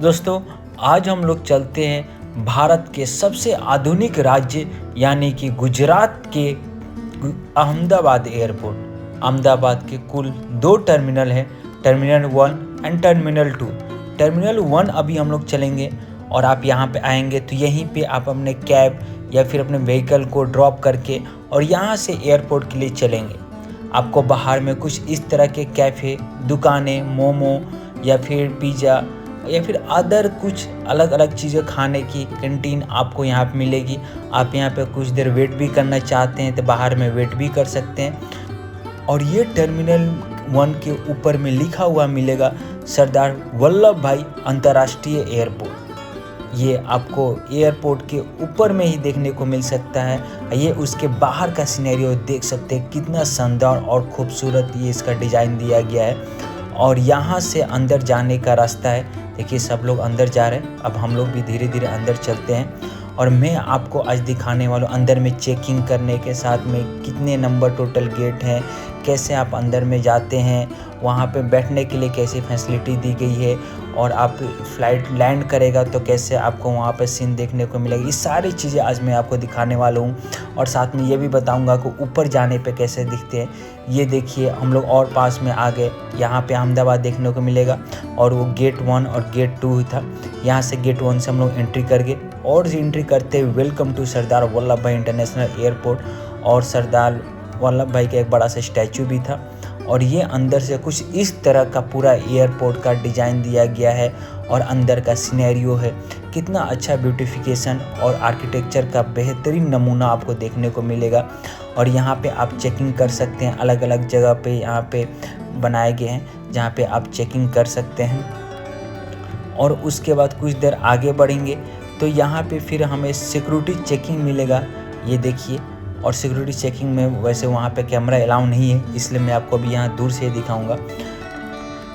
दोस्तों, आज हम लोग चलते हैं भारत के सबसे आधुनिक राज्य यानी कि गुजरात के अहमदाबाद एयरपोर्ट। अहमदाबाद के कुल 2 टर्मिनल हैं, टर्मिनल 1 एंड टर्मिनल 2। टर्मिनल 1 अभी हम लोग चलेंगे और आप यहाँ पे आएंगे तो यहीं पे आप अपने कैब या फिर अपने व्हीकल को ड्रॉप करके और यहाँ से एयरपोर्ट के लिए चलेंगे। आपको बाहर में कुछ इस तरह के कैफ़े, दुकानें, मोमो या फिर पिज़्ज़ा या फिर अदर कुछ अलग अलग चीज़ें खाने की कैंटीन आपको यहाँ पे मिलेगी। आप यहाँ पे कुछ देर वेट भी करना चाहते हैं तो बाहर में वेट भी कर सकते हैं। और ये टर्मिनल 1 के ऊपर में लिखा हुआ मिलेगा सरदार वल्लभ भाई अंतर्राष्ट्रीय एयरपोर्ट। ये आपको एयरपोर्ट के ऊपर में ही देखने को मिल सकता है। ये उसके बाहर का सिनेरियो देख सकते हैं, कितना शानदार और खूबसूरत ये इसका डिज़ाइन दिया गया है। और यहाँ से अंदर जाने का रास्ता है। देखिए सब लोग अंदर जा रहे हैं, अब हम लोग भी धीरे धीरे अंदर चलते हैं। और मैं आपको आज दिखाने वाला हूँ अंदर में चेकिंग करने के साथ में कितने नंबर टोटल गेट हैं, कैसे आप अंदर में जाते हैं, वहाँ पे बैठने के लिए कैसी फैसिलिटी दी गई है, और आप फ्लाइट लैंड करेगा तो कैसे आपको वहाँ पे सीन देखने को मिलेगी। ये सारी चीज़ें आज मैं आपको दिखाने वाला हूँ। और साथ में ये भी बताऊँगा कि ऊपर जाने पे कैसे दिखते हैं। ये देखिए हम लोग और पास में आ गए, यहाँ पे अहमदाबाद देखने को मिलेगा और वो गेट 1 और गेट 2 था। यहाँ से गेट 1 से हम लोग एंट्री कर गए और एंट्री करते हुए वेलकम टू सरदार वल्लभ भाई इंटरनेशनल एयरपोर्ट, और सरदार वल्लभ भाई का एक बड़ा सा स्टैचू भी था। और ये अंदर से कुछ इस तरह का पूरा एयरपोर्ट का डिज़ाइन दिया गया है और अंदर का सिनेरियो है। कितना अच्छा ब्यूटिफिकेशन और आर्किटेक्चर का बेहतरीन नमूना आपको देखने को मिलेगा। और यहाँ पे आप चेकिंग कर सकते हैं, अलग अलग जगह पे यहाँ पे बनाए गए हैं जहाँ पे आप चेकिंग कर सकते हैं। और उसके बाद कुछ देर आगे बढ़ेंगे तो यहाँ पे फिर हमें सिक्योरिटी चेकिंग मिलेगा, ये देखिए। और सिक्योरिटी चेकिंग में वैसे वहाँ पे कैमरा अलाउ नहीं है, इसलिए मैं आपको अभी यहाँ दूर से दिखाऊंगा।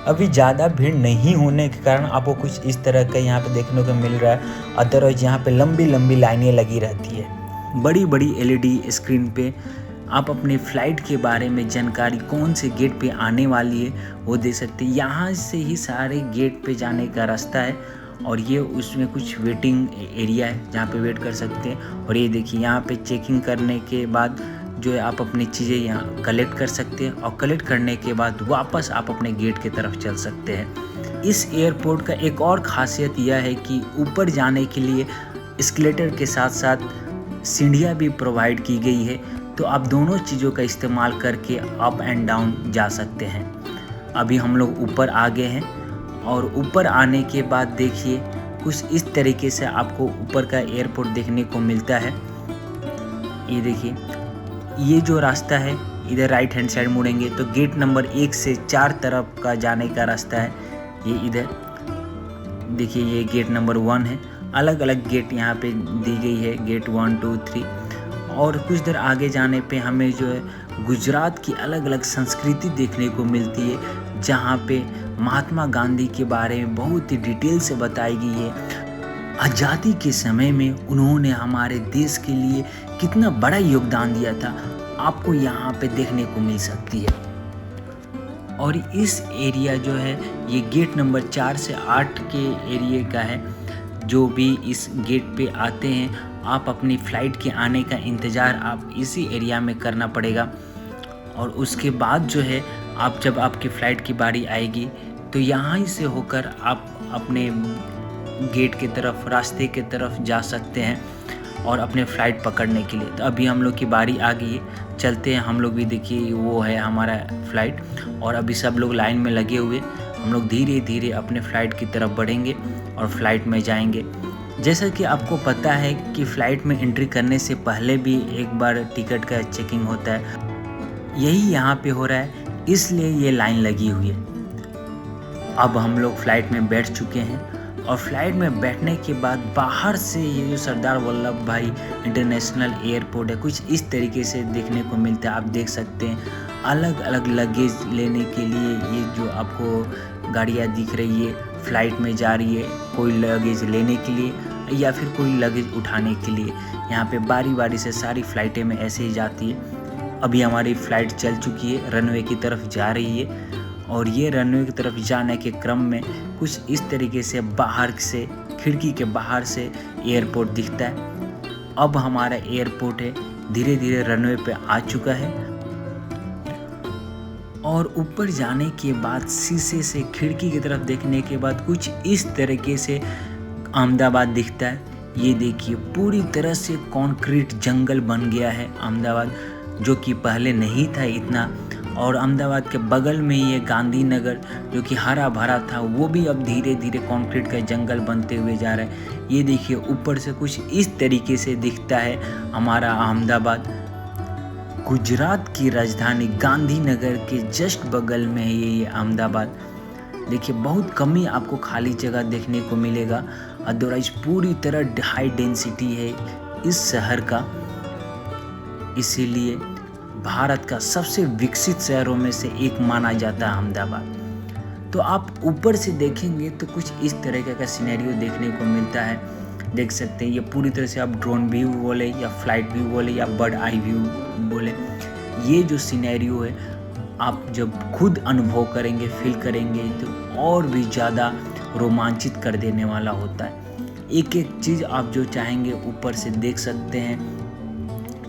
अभी ज़्यादा भीड़ नहीं होने के कारण आपको कुछ इस तरह का यहाँ पे देखने को मिल रहा है। अदरवाइज यहाँ पे लंबी लंबी लाइनें लगी रहती है। बड़ी बड़ी LED स्क्रीन पे आप अपने फ़्लाइट के बारे में जानकारी कौन से गेट पे आने वाली है वो देख सकते हैं। यहाँ से ही सारे गेट पे जाने का रास्ता है। और ये उसमें कुछ वेटिंग एरिया है जहाँ पे वेट कर सकते हैं। और ये देखिए यहाँ पे चेकिंग करने के बाद जो है आप अपनी चीज़ें यहाँ कलेक्ट कर सकते हैं, और कलेक्ट करने के बाद वापस आप अपने गेट की तरफ चल सकते हैं। इस एयरपोर्ट का एक और ख़ासियत यह है कि ऊपर जाने के लिए एस्केलेटर के साथ साथ सीढ़ियाँ भी प्रोवाइड की गई है, तो आप दोनों चीज़ों का इस्तेमाल करके अप एंड डाउन जा सकते हैं। अभी हम लोग ऊपर आ गए हैं और ऊपर आने के बाद देखिए कुछ इस तरीके से आपको ऊपर का एयरपोर्ट देखने को मिलता है। ये देखिए ये जो रास्ता है, इधर राइट हैंड साइड मुड़ेंगे तो गेट नंबर 1 से 4 तरफ का जाने का रास्ता है। ये इधर देखिए ये गेट नंबर 1 है। अलग अलग गेट यहाँ पे दी गई है, गेट 1 2 3। और कुछ देर आगे जाने पे हमें जो है गुजरात की अलग अलग संस्कृति देखने को मिलती है, जहाँ पे महात्मा गांधी के बारे में बहुत ही डिटेल से बताई गई है। आज़ादी के समय में उन्होंने हमारे देश के लिए कितना बड़ा योगदान दिया था, आपको यहाँ पे देखने को मिल सकती है। और इस एरिया जो है ये गेट नंबर 4 से 8 के एरिया का है। जो भी इस गेट पे आते हैं आप अपनी फ़्लाइट के आने का इंतज़ार आप इसी एरिया में करना पड़ेगा। और उसके बाद जो है आप जब आपकी फ़्लाइट की बारी आएगी तो यहाँ से होकर आप अपने गेट की तरफ, रास्ते की तरफ जा सकते हैं और अपने फ़्लाइट पकड़ने के लिए। तो अभी हम लोग की बारी आ गई है, चलते हैं हम लोग भी। देखिए वो है हमारा फ़्लाइट और अभी सब लोग लाइन में लगे हुए। हम लोग धीरे धीरे अपने फ़्लाइट की तरफ बढ़ेंगे और फ़्लाइट में जाएंगे। जैसा कि आपको पता है कि फ़्लाइट में एंट्री करने से पहले भी एक बार टिकट का चेकिंग होता है, यही यहाँ पे हो रहा है, इसलिए ये लाइन लगी हुई है। अब हम लोग फ़्लाइट में बैठ चुके हैं और फ़्लाइट में बैठने के बाद बाहर से ये जो सरदार वल्लभ भाई इंटरनेशनल एयरपोर्ट है कुछ इस तरीके से देखने को मिलता है। आप देख सकते हैं अलग अलग लगेज लेने के लिए ये जो आपको गाड़ियाँ दिख रही है फ़्लाइट में जा रही है, कोई लगेज लेने के लिए या फिर कोई लगेज उठाने के लिए। यहाँ पे बारी बारी से सारी फ़्लाइटें में ऐसे ही जाती है। अभी हमारी फ़्लाइट चल चुकी है, रनवे की तरफ जा रही है और ये रनवे की तरफ जाने के क्रम में कुछ इस तरीके से बाहर से, खिड़की के बाहर से एयरपोर्ट दिखता है। अब हमारा एयरपोर्ट है धीरे धीरे रनवे पे आ चुका है और ऊपर जाने के बाद शीशे से खिड़की की तरफ देखने के बाद कुछ इस तरीके से अहमदाबाद दिखता है। ये देखिए पूरी तरह से कंक्रीट जंगल बन गया है अहमदाबाद, जो कि पहले नहीं था इतना। और अहमदाबाद के बगल में ये गांधीनगर जो कि हरा भरा था, वो भी अब धीरे धीरे कंक्रीट का जंगल बनते हुए जा रहा है। ये देखिए ऊपर से कुछ इस तरीके से दिखता है हमारा अहमदाबाद। गुजरात की राजधानी गांधीनगर के जस्ट बगल में है ये अहमदाबाद। देखिए बहुत कम ही आपको खाली जगह देखने को मिलेगा, अदरवाइज पूरी तरह हाई डेंसिटी है इस शहर का। इसीलिए भारत का सबसे विकसित शहरों में से एक माना जाता है अहमदाबाद। तो आप ऊपर से देखेंगे तो कुछ इस तरह का सिनेरियो देखने को मिलता है। देख सकते हैं ये पूरी तरह से आप ड्रोन व्यू बोले या फ्लाइट व्यू बोले या बर्ड आई व्यू बोले, ये जो सिनेरियो है आप जब खुद अनुभव करेंगे, फील करेंगे तो और भी ज़्यादा रोमांचित कर देने वाला होता है। एक एक चीज़ आप जो चाहेंगे ऊपर से देख सकते हैं,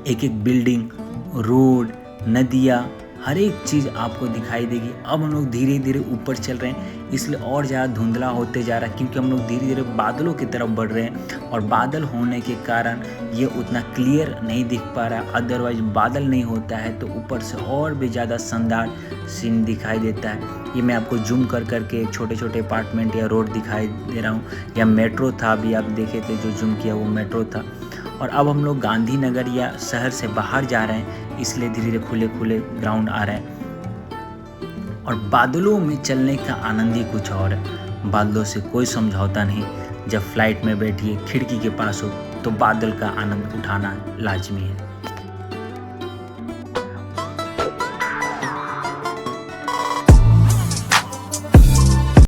एक एक बिल्डिंग, रोड, नदियाँ, हर एक चीज़ आपको दिखाई देगी। अब हम लोग धीरे धीरे ऊपर चल रहे हैं, इसलिए और ज़्यादा धुंधला होते जा रहा है क्योंकि हम लोग धीरे धीरे बादलों की तरफ बढ़ रहे हैं और बादल होने के कारण ये उतना क्लियर नहीं दिख पा रहा है। अदरवाइज बादल नहीं होता है तो ऊपर से और भी ज़्यादा शानदार सीन दिखाई देता है। ये मैं आपको जूम कर करके छोटे छोटे अपार्टमेंट या रोड दिखाई दे रहा हूँ, या मेट्रो था अभी आप देखे थे जो जूम किया वो मेट्रो था। और अब हम लोग गांधीनगर या शहर से बाहर जा रहे हैं, इसलिए धीरे धीरे खुले खुले ग्राउंड आ रहे हैं। और बादलों में चलने का आनंद ही कुछ और है। बादलों से कोई समझौता नहीं। जब फ्लाइट में बैठिए, खिड़की के पास हो तो बादल का आनंद उठाना लाजमी है।